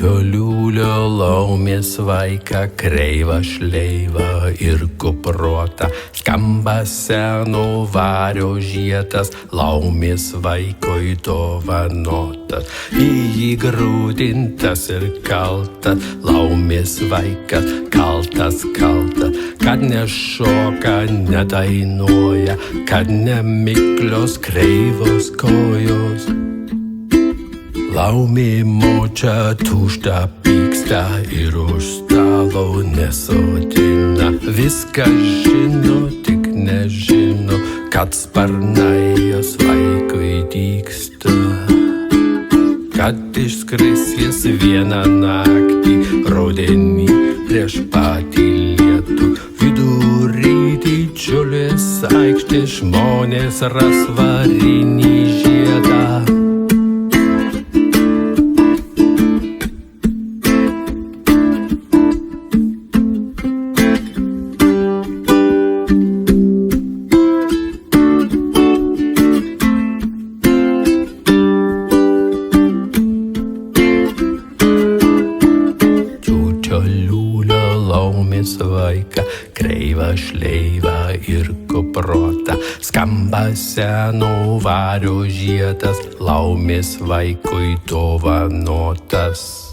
Čiūčio liūlio laumės vaiką, kreivą šleivą ir kuprotą. Skamba seno vario žiedas, laumės vaikui dovanotas. Į jį grūdintas ir kaltas, laumės vaikas kaltas, kad nešoka, nedainuoja, kad nemiklios kreivos kojos. Laumė močia tuštą pyksta ir už stalo nesodina. Viską žino, tik nežino, kad sparnai jos vaikui dygsta. Kad išskris jis vieną naktį, rudenį prieš patį lietų. Vidury didžiulės aikštės žmonės ras varinį žiedą. Laumės vaiką, kreivą šleivą ir kuprotą. Skamba seno vario žiedas, laumės vaikui dovanotas.